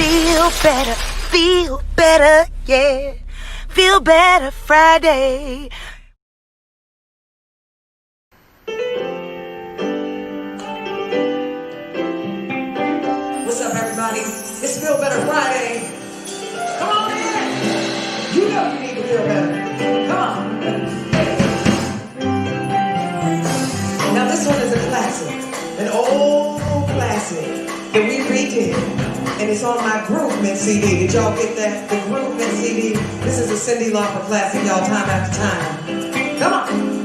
Feel better, feel better, yeah. Feel better Friday. What's up, everybody? It's Feel Better Friday. Come on in. You know you need to feel better. Come on. Now this one is a classic, an old classic that we redid, and it's on my Groovement CD. Did y'all get that? The Groovement CD. This is a Cyndi Lauper classic, y'all, time after time. Come on.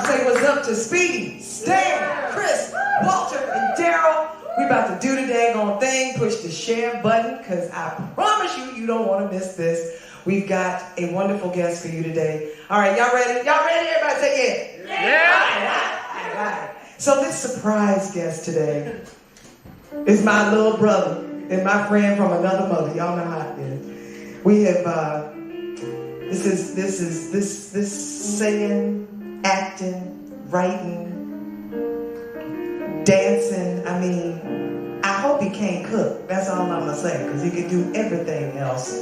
Say what's up to Speedy, Stan, Chris, Walter, and Daryl. We about to do the daggone thing. Push the share button, because I promise you, you don't want to miss this. We've got a wonderful guest for you today. All right, y'all ready? Y'all ready? Everybody say yeah. Yeah. All right. So this surprise guest today is my little brother and my friend from another mother. Y'all know how it is. We have This singing, acting, writing, dancing. I mean, I hope he can't cook. That's all I'm gonna say, because he can do everything else.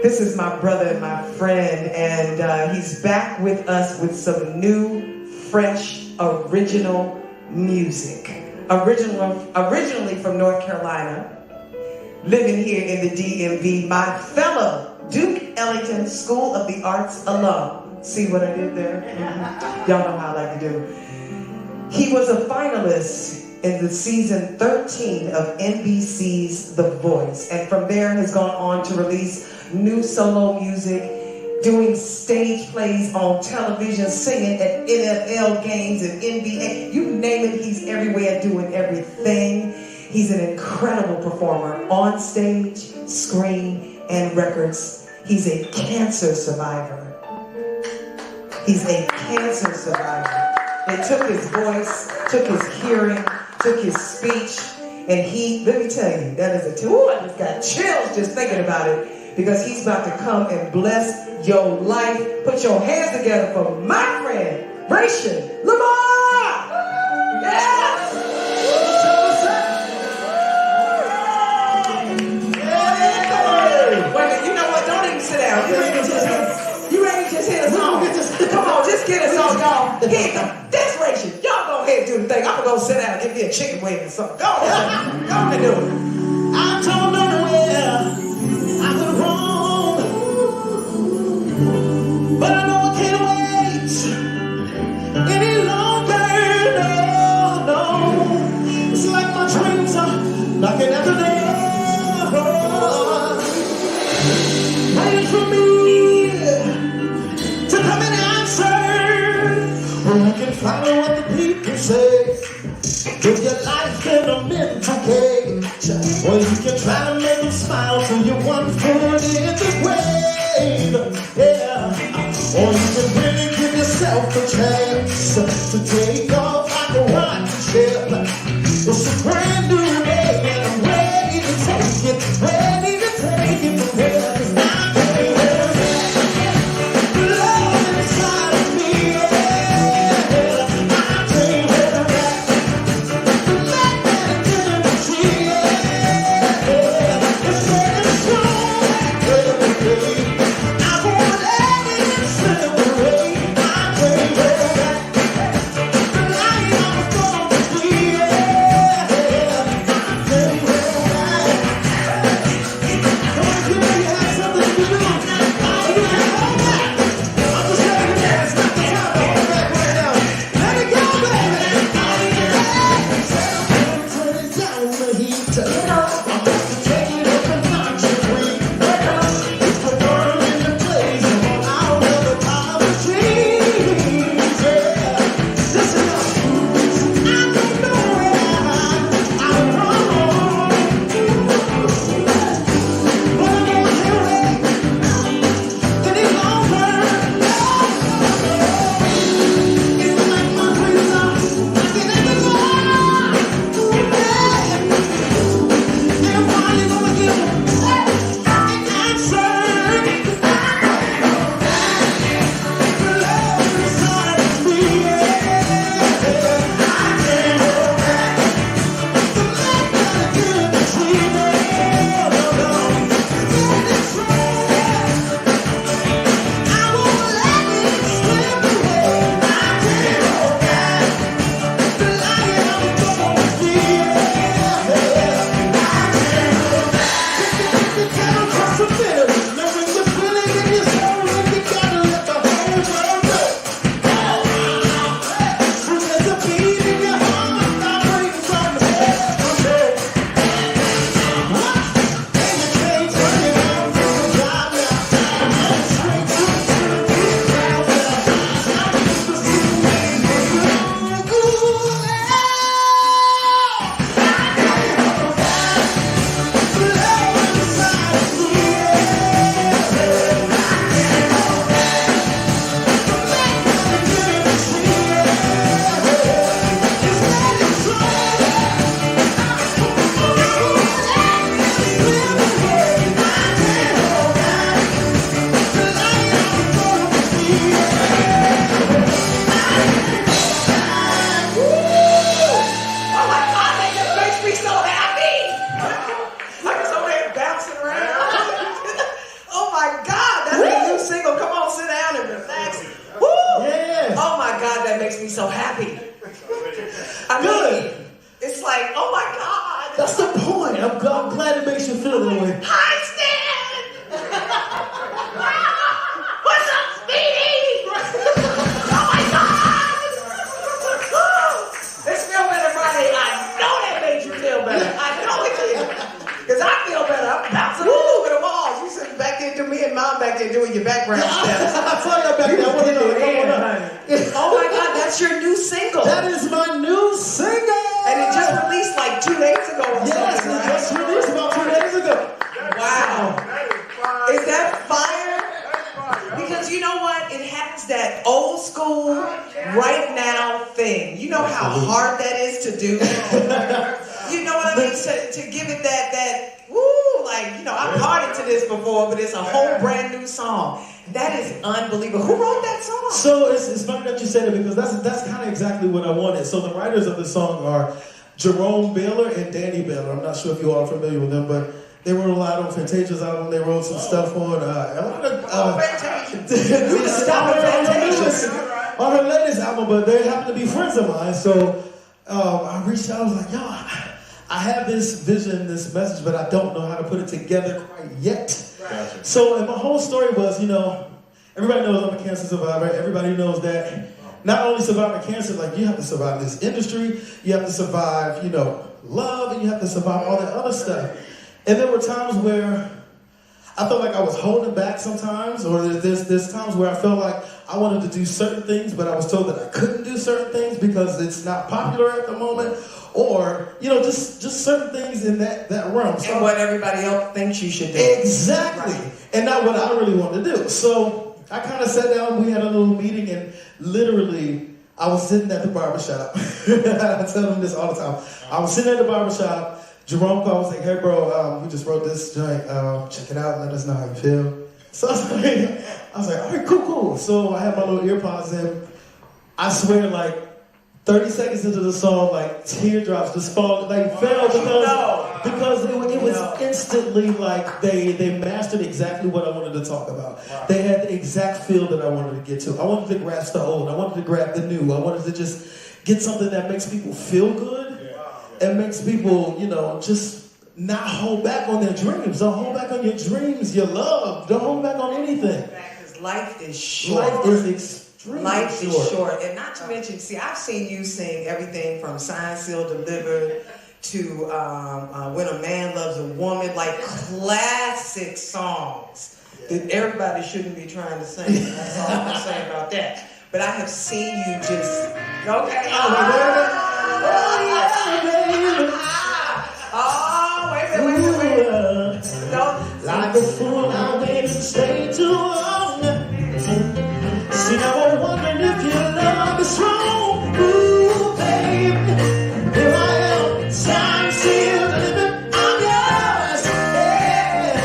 This is my brother and my friend, and he's back with us with some new, fresh, original music. Originally from North Carolina, living here in the DMV, my fellow Duke Ellington School of the Arts alum. See what I did there? Y'all know how I like to do. He was a finalist in the season 13 of NBC's The Voice, and from there has gone on to release new solo music, doing stage plays on television, singing at NFL games and NBA. You name it, he's everywhere doing everything. He's an incredible performer on stage, screen, and records. He's a cancer survivor. He's a cancer survivor. It took his voice, took his hearing, took his speech, and let me tell you, that is I just got chills just thinking about it, because he's about to come and bless your life. Put your hands together for my friend, Rachel Lamar! Yes! Wait a minute, you know what? Don't even sit down. You ready to just hit a song? Come on, just get a song, y'all. Here you go. That's Rachel. Y'all go ahead and do the thing. I'm gonna go sit down and give me a chicken wing or something. Go ahead. Go ahead and do it. I don't know where I went wrong, but I know I can't wait any longer. No, it's like my dreams are knocking at the door, waiting for me to come and answer. Or I can follow what the people say. If your life in a mental cage, or you can try to make them smile till you're 1 foot in the grave, yeah. Or you can really give yourself a chance to take off like a rocket ship. It's a brand new day and I'm ready to take it, from here. 'Cause I can't hold back the love inside of me, yeah. I can't hold back. makes me so happy. I Good. mean, it's like, oh my God. That's the point. I'm glad it makes you feel that way. Hi, Stan! What's up, Speedy? Oh my God! It's Feel Better Friday. I know that made you feel better. I know it did. Because I feel better. I'm bouncing all over the walls. You sitting back there doing me and Mom back there doing your background steps. I saw you back there. I want to know. Oh my God, that's your new single. That is my new single. And it just released like 2 days ago or Yes, something, it right? just released about 2 days ago. Wow. Is that fire? Because you know what? It has that old school, right now thing. You know how hard that is to do? You know what I mean? To give it that, woo, like, you know, I've parted to this before, but it's a whole brand new song. That is unbelievable. Who wrote that song? So it's funny that you said it because that's kind of exactly what I wanted. So the writers of the song are Jerome Baylor and Danny Baylor. I'm not sure if you all are familiar with them, but they wrote a lot on Fantasia's album. They wrote some stuff on a lot of Fantasia. You stop at Fantasia. on her latest album, but they happen to be friends of mine. So I reached out. I was like, yo, I have this vision, this message, but I don't know how to put it together quite yet. Gotcha. So, and my whole story was, you know, everybody knows I'm a cancer survivor. Everybody knows that not only surviving cancer, like you have to survive this industry, you have to survive, you know, love, and you have to survive all that other stuff. And there were times where I felt like I was holding back sometimes, or there's times where I felt like I wanted to do certain things, but I was told that I couldn't do certain things because it's not popular at the moment, or, you know, just certain things in that realm. So, And what everybody else thinks you should do. exactly. Right. And not what I really wanted to do. So I kind of sat down, we had a little meeting, and literally I was sitting at the barbershop. I tell them this all the time. I was sitting at the barbershop. Jerome called and was like, hey bro, we just wrote this joint. Check it out, let us know how you feel. So I was like, all right, cool. So I had my little ear pods in. I swear, like 30 seconds into the song, like teardrops just fell because it was instantly like they mastered exactly what I wanted to talk about. They had the exact feel that I wanted to get to. I wanted to grasp the old. I wanted to grab the new. I wanted to just get something that makes people feel good and makes people, you know, just not hold back on their dreams. Don't hold back on your dreams, your love. Don't hold back on anything. Because life is short. Life is extremely Life is short. And not to mention, see, I've seen you sing everything from Signed, Sealed, Delivered to When a Man Loves a Woman, like classic songs that everybody shouldn't be trying to sing. That's all I'm saying about that. But I have seen you just, okay. Oh, wait a minute. Like a fool, I waited and stayed too long. See, now I'm wondering if your love is strong. Ooh, babe, here I am, signed, sealed, delivered, I'm yours. Yeah.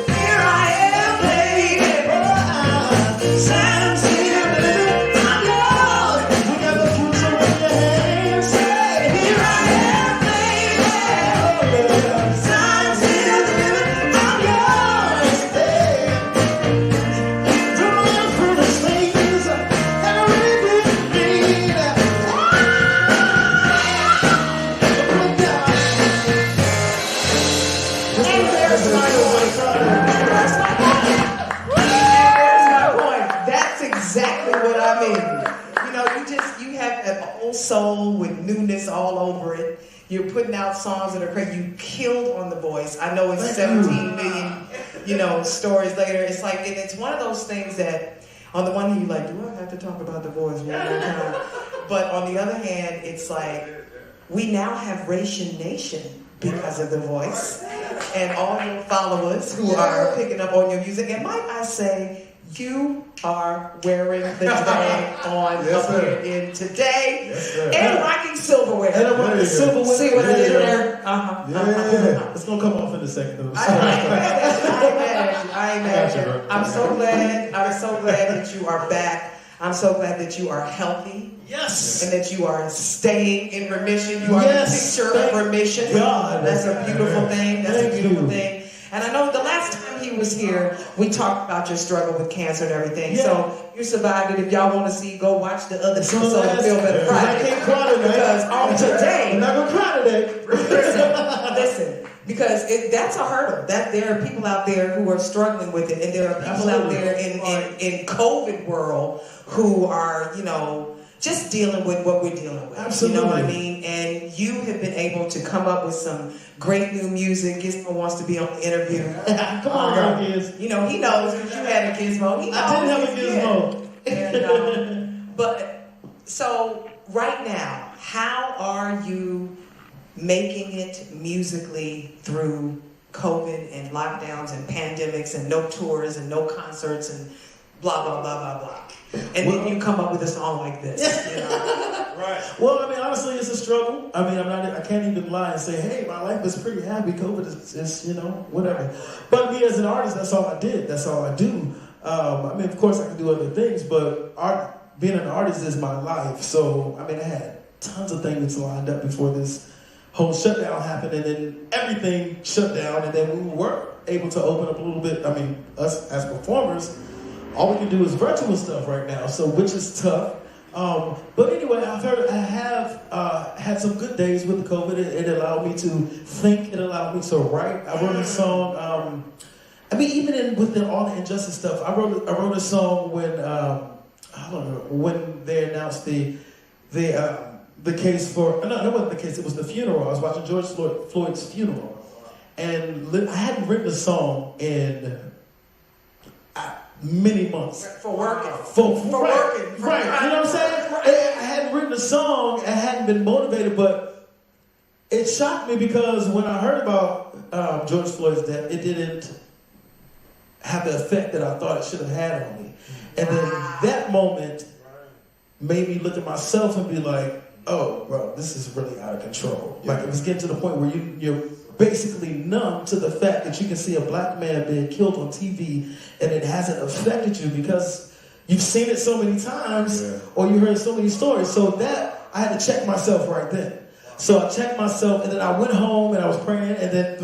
Here I am, baby. Signed, sealed, delivered, I'm yours. We got the future in your hands. Here I am, baby. Signed, sealed, delivered, I'm yours. Don't run for the things that I really need. And there's my point. There's my point. That's exactly what I mean. You know, you have an old soul with newness all over it. You're putting out songs that are crazy. You killed on The Voice. I know it's 17 million, you know, stories later. It's like, and it's one of those things that, on the one hand, you're like, do I have to talk about The Voice one more time? But on the other hand, it's like, we now have Ration Nation because of The Voice. And all your followers who are picking up on your music. And might I say, you are wearing the drag on Yes, up sir. here in today. Yes, sir. And rocking silverware. And I'm rocking silverware. See what I did Yeah. there? Yeah, it's gonna come off in a second though. I ain't mad at you. I ain't mad at you. Gotcha, bro. I'm so glad that you are back. I'm so glad that you are healthy. Yes. And that you are staying in remission. You are Yes. the picture of remission. God. That's a beautiful thing. That's Thank a beautiful you. thing. And I know the last time he was here, we talked about your struggle with cancer and everything. Yeah. So you survived it. If y'all want to see, go watch the other episode of Feel Better Friday. I can't cry today. Because on today, I'm not gonna cry today. listen, because that's a hurdle. That there are people out there who are struggling with it, and there are people out there in COVID world who are, you know, just dealing with what we're dealing with. Absolutely. You know what I mean? And you have been able to come up with some great new music. Gizmo wants to be on the interview. Come on, Giz. You know, he knows because you had a Gizmo. He knows. I didn't have a Gizmo. And, but, so, right now, how are you making it musically through COVID and lockdowns and pandemics and no tours and no concerts and blah, blah, blah, blah, blah. And then you come up with a song like this. You know? Right. Well, I mean, honestly, it's a struggle. I mean, I can't even lie and say, hey, my life is pretty happy. COVID is you know, whatever. But me as an artist, that's all I did. That's all I do. I mean, of course, I can do other things, but being an artist is my life. So, I mean, I had tons of things lined up before this whole shutdown happened, and then everything shut down, and then we were able to open up a little bit. I mean, us as performers, all we can do is virtual stuff right now, so which is tough. But anyway, I have had some good days with the COVID. It allowed me to think. It allowed me to write. I wrote a song. I mean, even with all the injustice stuff, I wrote a song when I don't know when they announced the case for no, it wasn't the case. It was the funeral. I was watching George Floyd's funeral, and I hadn't written a song in many months. For working. For working. Right. You know what I'm saying? I hadn't written a song. I hadn't been motivated, but it shocked me because when I heard about George Floyd's death, it didn't have the effect that I thought it should have had on me. And then that moment made me look at myself and be like, oh, bro, this is really out of control. Like, it was getting to the point where you're basically numb to the fact that you can see a black man being killed on TV and it hasn't affected you because you've seen it so many times or you heard so many stories. So that, I had to check myself right then. So I checked myself, and then I went home and I was praying, and then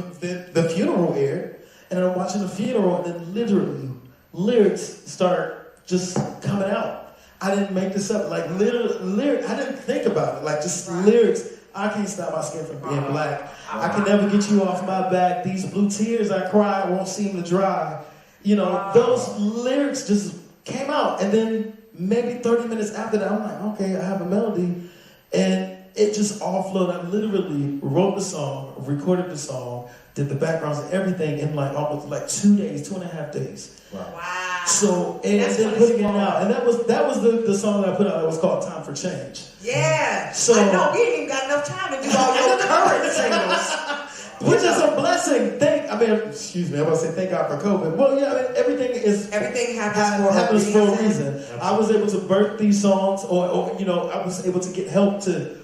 the funeral aired, and I'm watching the funeral, and then literally lyrics start just coming out. I didn't make this up. Like, lyrics, I didn't think about it. Like, just lyrics. I can't stop my skin from being black. I can never get you off my back. These blue tears I cry won't seem to dry. You know, those lyrics just came out. And then maybe 30 minutes after that, I'm like, okay, I have a melody. And it just all flowed. I literally wrote the song, recorded the song, did the backgrounds and everything in like almost like 2 days, 2.5 days. Wow. So, and then putting it out. And that was the song that I put out that was called Time for Change. Yeah. So, I know, we ain't even got enough time to do all your current singles. Which is a blessing. Excuse me, I was going to say thank God for COVID. Well, yeah, I mean, everything happens for a reason. I was able to birth these songs, or you know, I was able to get help to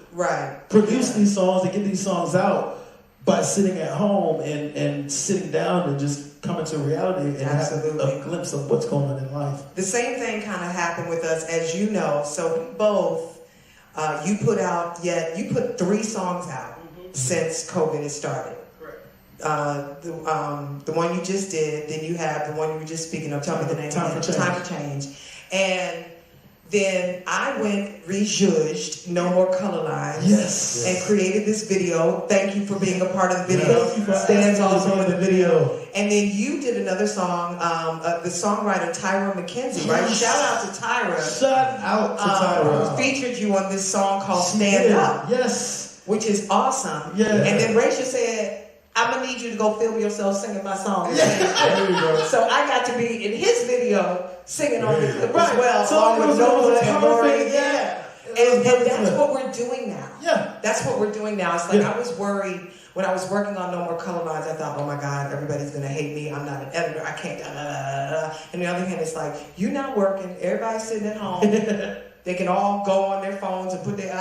produce these songs and get these songs out by sitting at home and sitting down and just coming to reality and having a glimpse of what's going on in life. The same thing kind of happened with us, as you know. So we both, you put 3 songs out since COVID has started. The one you just did, then you have the one you were just speaking of. Tell me the name. Time for Change. And then I rejudged No More Color Lines. Yes. And created this video. Thank you for being a part of the video. Stan's also in the video. And then you did another song, the songwriter Tyra McKenzie, right? Shout out to Tyra. Shout out to Tyra. Who featured you on this song called Stand Up. Yes. Which is awesome. Yeah. And then Rachel said, I'm going to need you to go film yourself singing my song. There you go. So I got to be in his video singing on the clip as well. So along with Noah and Lori. Yeah. And that's what we're doing now. Yeah. That's what we're doing now. It's like I was worried when I was working on No More Color Lines. I thought, oh my God, everybody's going to hate me. I'm not an editor. I can't. And the other hand, it's like, you're not working. Everybody's sitting at home. They can all go on their phones and put their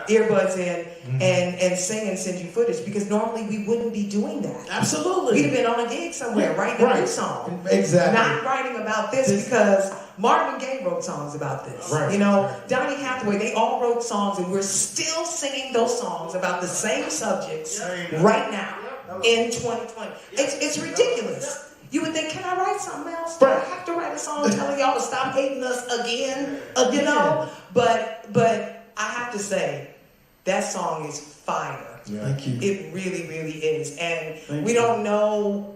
earbuds in and sing and send you footage, because normally we wouldn't be doing that. Absolutely. We'd have been on a gig somewhere writing a new song. Exactly. Not writing about this because Marvin Gaye wrote songs about this. Right. You know, Donny Hathaway, they all wrote songs, and we're still singing those songs about the same subjects right now. in 2020. It's ridiculous. You would think, can I write something else? Do I have to write a song telling y'all to stop hating us again? You know? But I have to say, that song is fire. Yeah. Thank you. It really, really is. And we don't know,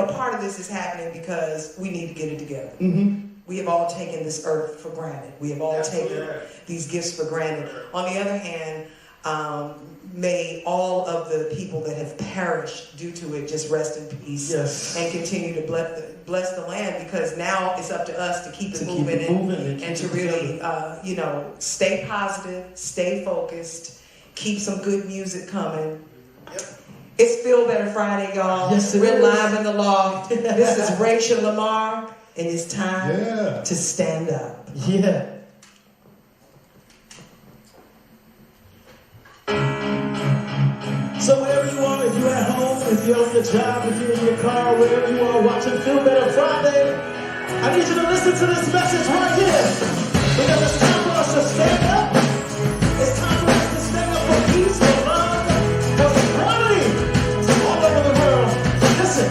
part of this is happening because we need to get it together. Mm-hmm. We have all taken this earth for granted. We have all taken these gifts for granted. On the other hand, may all of the people that have perished due to it just rest in peace and continue to bless the land, because now it's up to us to keep it moving and to really, stay positive, stay focused, keep some good music coming. Yep. It's Feel Better Friday, y'all. Yes, we're live in the loft. This is Rachel Lamar, and it's time to stand up. Yeah. So wherever you are, if you're at home, if you're on your job, if you're in your car, wherever you are watching Feel Better Friday, I need you to listen to this message right here. Because it's time for us to stand up. It's time for us to stand up for peace, for love, for equality all over the world. Listen,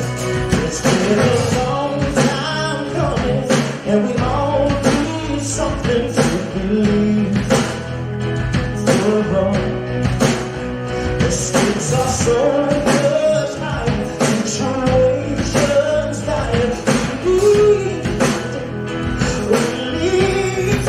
it's been a long time coming, and we all need something to believe. For wrong. Mistakes are so much higher, situations dire. We need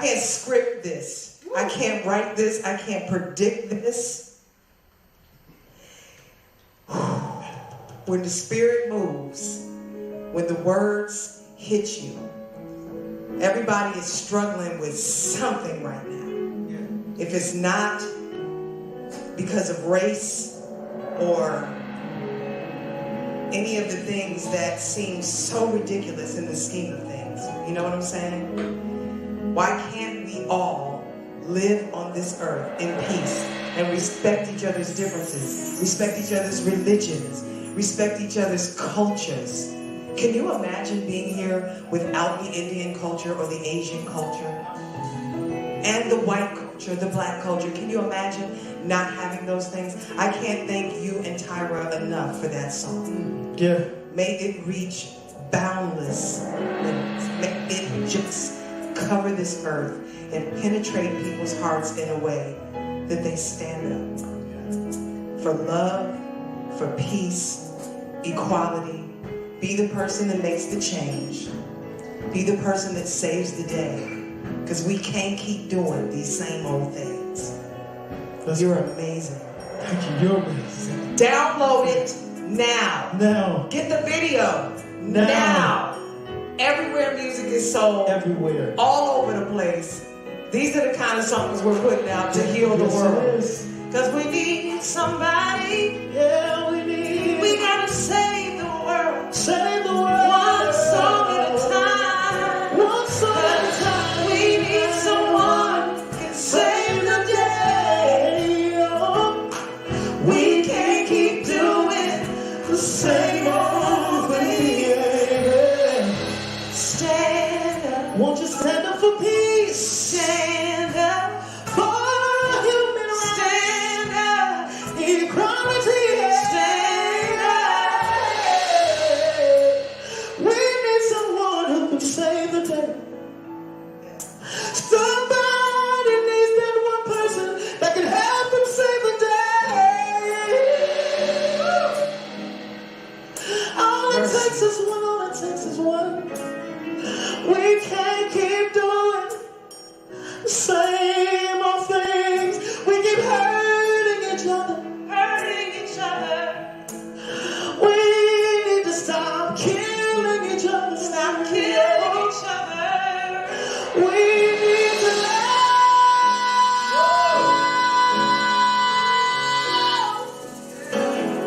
can't script this. I can't write this. I can't predict this. When the Spirit moves, when the words hit you, everybody is struggling with something right now. If it's not because of race or any of the things that seem so ridiculous in the scheme of things, you know what I'm saying? Why can't we all live on this earth in peace and respect each other's differences, respect each other's religions, respect each other's cultures? Can you imagine being here without the Indian culture or the Asian culture? And the white culture, the black culture. Can you imagine not having those things? I can't thank you and Tyra enough for that song. Yeah. May it reach boundless limits. May it just cover this earth and penetrate people's hearts in a way that they stand up for love, for peace, equality. Be the person that makes the change. Be the person that saves the day. Because we can't keep doing these same old things. You're amazing. Thank you. You're amazing. Download it now. Now. Get the video now. Everywhere music is sold. Everywhere. All over the place. These are the kind of songs we're putting out to heal the world. Because we need somebody. Yeah, we need. We gotta save the world. Save the world. One song at a time. One song at a time. We need someone who can save the day. We can't keep doing the same old thing. Stand up. Won't you stand up for peace? Stand up. For human rights. Stand up. Equality. Stand up. We need someone who can save the day. Somebody needs that one person that can help them save the day. All it takes is one. All it takes is one. We can't keep doing the same old things. We keep hurting each other. Hurting each other. We need to stop killing each other. Stop killing each other. We need to love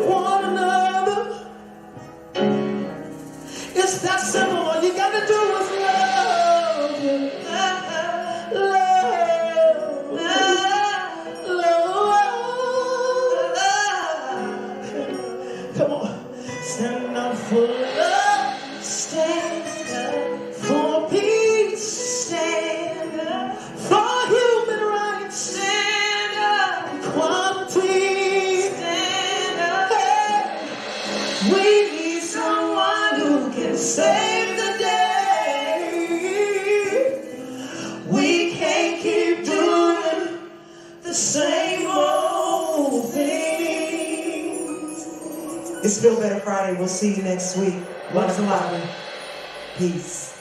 one another. It's that simple. All you gotta do is love. Love. Come on. Stand up for love. Stand up. For peace. Stand up. For human rights. Stand up. Equality. Stand up. Hey. We need someone who can save the day. We can't keep doing the same old things. It's Feel Better Friday. We'll see you next week. Loves a lot. Peace.